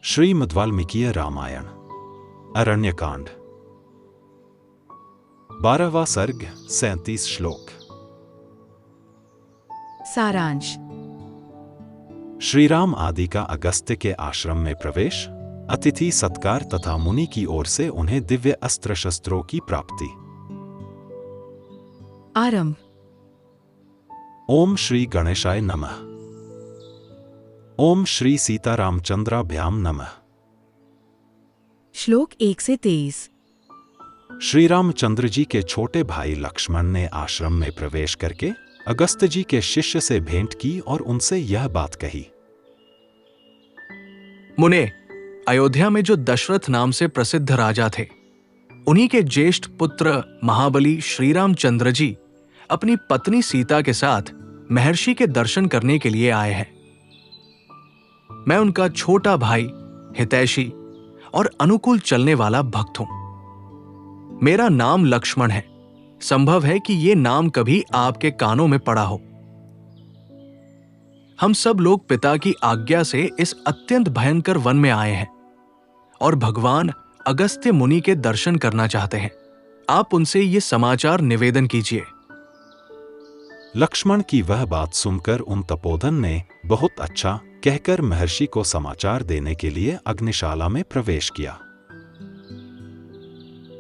श्रीमद् वाल्मीकीय रामायण अरण्यकांड 12वां सर्ग 37 श्लोक। सारांश। श्रीराम आदि का अगस्त्य के आश्रम में प्रवेश, अतिथि सत्कार तथा मुनि की ओर से उन्हें दिव्य अस्त्र शस्त्रों की प्राप्ति। आरंभ। ओम श्री गणेशाय नमः। ओम श्री सीतारामचंद्राभ्याम नमः। श्लोक 1 से 23। श्री रामचंद्र जी के छोटे भाई लक्ष्मण ने आश्रम में प्रवेश करके अगस्त्य जी के शिष्य से भेंट की और उनसे यह बात कही। मुने, अयोध्या में जो दशरथ नाम से प्रसिद्ध राजा थे, उन्हीं के ज्येष्ठ पुत्र महाबली श्री रामचंद्र जी अपनी पत्नी सीता के साथ महर्षि के दर्शन करने के लिए आए हैं। मैं उनका छोटा भाई, हितैषी और अनुकूल चलने वाला भक्त हूं। मेरा नाम लक्ष्मण है। संभव है कि यह नाम कभी आपके कानों में पड़ा हो। हम सब लोग पिता की आज्ञा से इस अत्यंत भयंकर वन में आए हैं और भगवान अगस्त्य मुनि के दर्शन करना चाहते हैं। आप उनसे ये समाचार निवेदन कीजिए। लक्ष्मण की वह बात सुनकर उन तपोधन ने बहुत अच्छा कहकर महर्षि को समाचार देने के लिए अग्निशाला में प्रवेश किया।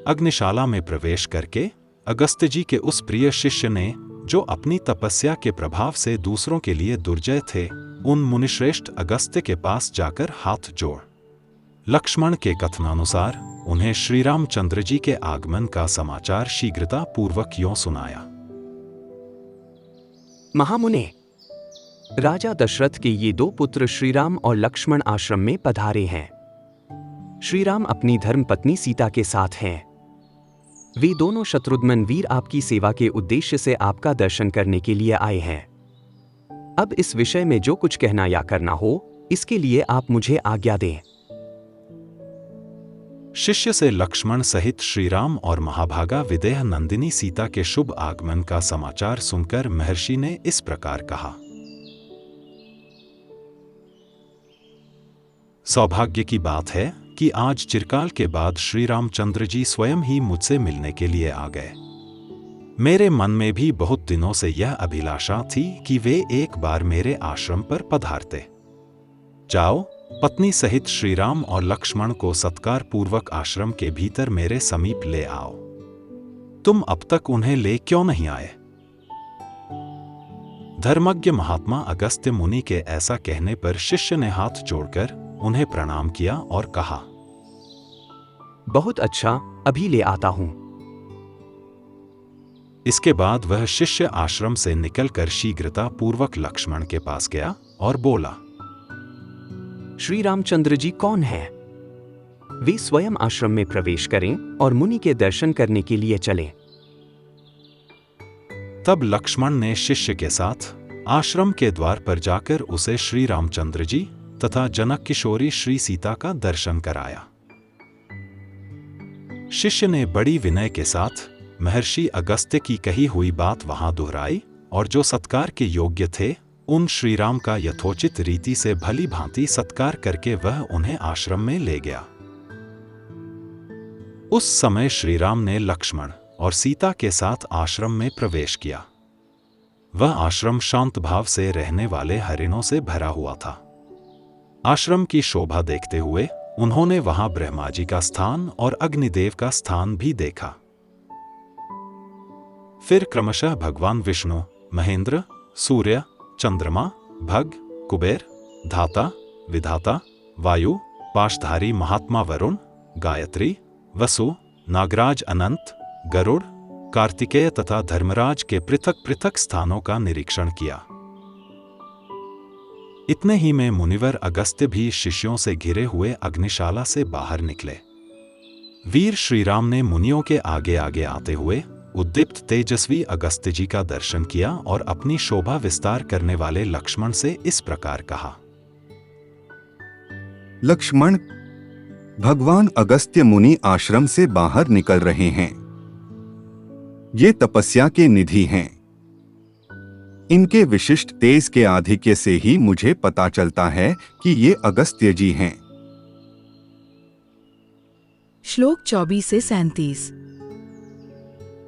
अग्निशाला में प्रवेश करके अगस्त्य जी के उस प्रिय शिष्य ने, जो अपनी तपस्या के प्रभाव से दूसरों के लिए दुर्जय थे, उन मुनिश्रेष्ठ अगस्त्य के पास जाकर हाथ जोड़ लक्ष्मण के कथनानुसार उन्हें श्री रामचंद्र जी के आगमन का समाचार शीघ्रता पूर्वक यों सुनाया। महामुने, राजा दशरथ के ये दो पुत्र श्रीराम और लक्ष्मण आश्रम में पधारे हैं। श्रीराम अपनी धर्मपत्नी सीता के साथ हैं। वे दोनों शत्रुघ्न वीर आपकी सेवा के उद्देश्य से आपका दर्शन करने के लिए आए हैं। अब इस विषय में जो कुछ कहना या करना हो, इसके लिए आप मुझे आज्ञा दें। शिष्य से लक्ष्मण सहित श्रीराम और महाभागा विदेह नंदिनी सीता के शुभ आगमन का समाचार सुनकर महर्षि ने इस प्रकार कहा। सौभाग्य की बात है कि आज चिरकाल के बाद श्री रामचंद्र जी स्वयं ही मुझसे मिलने के लिए आ गए। मेरे मन में भी बहुत दिनों से यह अभिलाषा थी कि वे एक बार मेरे आश्रम पर पधारते। जाओ, पत्नी सहित श्रीराम और लक्ष्मण को सत्कार पूर्वक आश्रम के भीतर मेरे समीप ले आओ। तुम अब तक उन्हें ले क्यों नहीं आए? धर्मज्ञ महात्मा अगस्त्य मुनि के ऐसा कहने पर शिष्य ने हाथ जोड़कर उन्हें प्रणाम किया और कहा, बहुत अच्छा, अभी ले आता हूं। इसके बाद वह शिष्य आश्रम से निकलकर शीघ्रता पूर्वक लक्ष्मण के पास गया और बोला, श्री रामचंद्र जी कौन है? वे स्वयं आश्रम में प्रवेश करें और मुनि के दर्शन करने के लिए चलें। तब लक्ष्मण ने शिष्य के साथ आश्रम के द्वार पर जाकर उसे श्री रामचंद्र जी तथा जनक किशोरी श्री सीता का दर्शन कराया। शिष्य ने बड़ी विनय के साथ महर्षि अगस्त्य की कही हुई बात वहां दोहराई और जो सत्कार के योग्य थे, उन श्रीराम का यथोचित रीति से भली भांति सत्कार करके वह उन्हें आश्रम में ले गया। उस समय श्रीराम ने लक्ष्मण और सीता के साथ आश्रम में प्रवेश किया। वह आश्रम शांत भाव से रहने वाले हरिणों से भरा हुआ था। आश्रम की शोभा देखते हुए उन्होंने वहां ब्रह्मा जी का स्थान और अग्निदेव का स्थान भी देखा। फिर क्रमशः भगवान विष्णु, महेंद्र, सूर्य, चंद्रमा, भग, कुबेर, धाता, विधाता, वायु, पाशधारी महात्मा वरुण, गायत्री, वसु, नागराज अनंत, गरुड़, कार्तिकेय तथा धर्मराज के पृथक पृथक स्थानों का निरीक्षण किया। इतने ही में मुनिवर अगस्त्य भी शिष्यों से घिरे हुए अग्निशाला से बाहर निकले। वीर श्रीराम ने मुनियों के आगे आगे आते हुए उद्दीप्त तेजस्वी अगस्त्य जी का दर्शन किया और अपनी शोभा विस्तार करने वाले लक्ष्मण से इस प्रकार कहा, लक्ष्मण, भगवान अगस्त्य मुनि आश्रम से बाहर निकल रहे हैं। ये तपस्या के निधि हैं। इनके विशिष्ट तेज के आधिक्य से ही मुझे पता चलता है कि ये अगस्त्य जी हैं। श्लोक 24 से 37।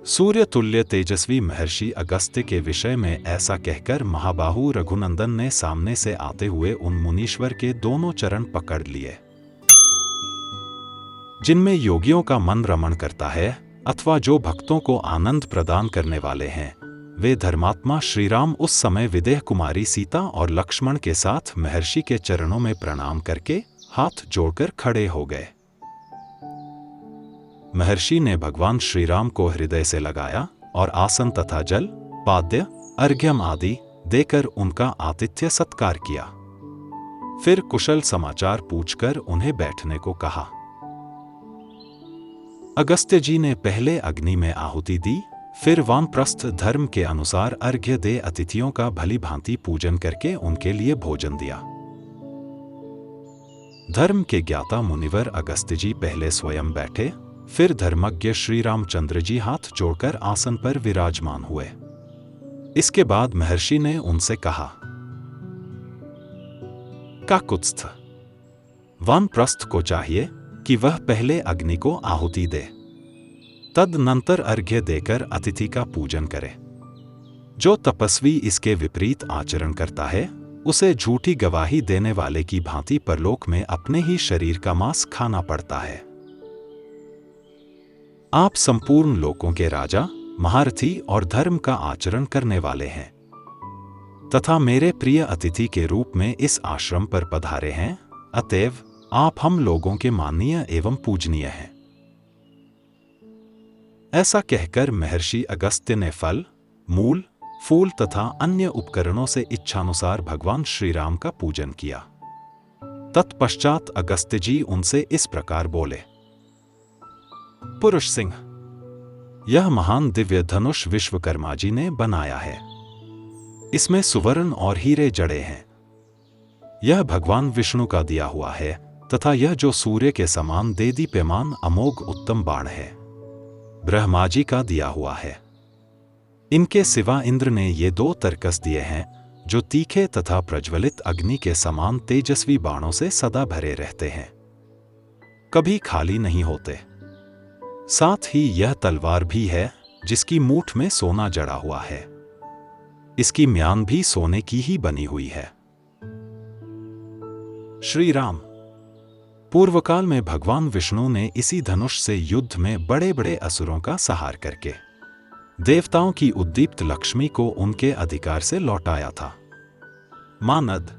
सूर्य तुल्य तेजस्वी महर्षि अगस्त्य के विषय में ऐसा कहकर महाबाहु रघुनंदन ने सामने से आते हुए उन मुनीश्वर के दोनों चरण पकड़ लिए, जिनमें योगियों का मन रमण करता है अथवा जो भक्तों को आनंद प्रदान करने वाले हैं। वे धर्मात्मा श्रीराम उस समय विदेह कुमारी सीता और लक्ष्मण के साथ महर्षि के चरणों में प्रणाम करके हाथ जोड़कर खड़े हो गए। महर्षि ने भगवान श्रीराम को हृदय से लगाया और आसन तथा जल, पाद्य, अर्घ्यम आदि देकर उनका आतिथ्य सत्कार किया। फिर कुशल समाचार पूछकर उन्हें बैठने को कहा। अगस्त्य जी ने पहले अग्नि में आहुति दी, फिर वानप्रस्थ धर्म के अनुसार अर्घ्य दे अतिथियों का भली भांति पूजन करके उनके लिए भोजन दिया। धर्म के ज्ञाता मुनिवर अगस्त्य जी पहले स्वयं बैठे, फिर धर्मज्ञ श्री रामचंद्र जी हाथ जोड़कर आसन पर विराजमान हुए। इसके बाद महर्षि ने उनसे कहा, काकुत्स्थ, वानप्रस्थ को चाहिए कि वह पहले अग्नि को आहुति दे, तदनंतर अर्घ्य देकर अतिथि का पूजन करे। जो तपस्वी इसके विपरीत आचरण करता है उसे झूठी गवाही देने वाले की भांति परलोक में अपने ही शरीर का मांस खाना पड़ता है। आप संपूर्ण लोकों के राजा, महारथी और धर्म का आचरण करने वाले हैं तथा मेरे प्रिय अतिथि के रूप में इस आश्रम पर पधारे हैं, अतएव आप हम लोगों के माननीय एवं पूजनीय हैं। ऐसा कहकर महर्षि अगस्त्य ने फल, मूल, फूल तथा अन्य उपकरणों से इच्छानुसार भगवान श्रीराम का पूजन किया। तत्पश्चात अगस्त्य जी उनसे इस प्रकार बोले, पुरुष सिंह, यह महान दिव्य धनुष विश्वकर्मा जी ने बनाया है। इसमें सुवर्ण और हीरे जड़े हैं। यह भगवान विष्णु का दिया हुआ है तथा यह जो सूर्य के समान देदीप्यमान अमोघ उत्तम बाण है, ब्रह्मा जी का दिया हुआ है। इनके सिवा इंद्र ने ये 2 तरकस दिए हैं जो तीखे तथा प्रज्वलित अग्नि के समान तेजस्वी बाणों से सदा भरे रहते हैं, कभी खाली नहीं होते। साथ ही यह तलवार भी है जिसकी मूठ में सोना जड़ा हुआ है। इसकी म्यान भी सोने की ही बनी हुई है। श्री राम, पूर्वकाल में भगवान विष्णु ने इसी धनुष से युद्ध में बड़े बड़े असुरों का संहार करके देवताओं की उद्दीप्त लक्ष्मी को उनके अधिकार से लौटाया था। मानद,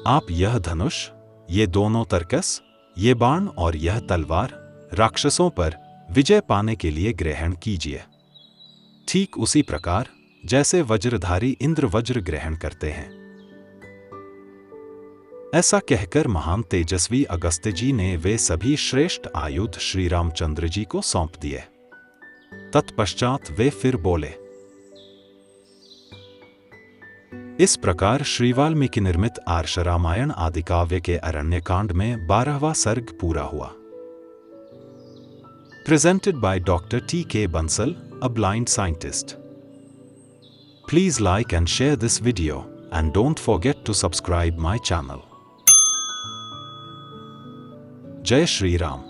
आप यह धनुष, ये दोनों तरकस, ये बाण और यह तलवार राक्षसों पर विजय पाने के लिए ग्रहण कीजिए, ठीक उसी प्रकार जैसे वज्रधारी इंद्र वज्र ग्रहण करते हैं। ऐसा कहकर महान तेजस्वी अगस्त्य जी ने वे सभी श्रेष्ठ आयुध श्री रामचंद्र जी को सौंप दिए। तत्पश्चात वे फिर बोले, इस प्रकार श्री वाल्मीकि निर्मित आर्ष रामायण आदि काव्य के अरण्यकांड में 12वां सर्ग पूरा हुआ। Presented by doctor T.K. Bansal, a blind scientist. Please like and share this video and don't forget to subscribe my channel. जय श्री राम।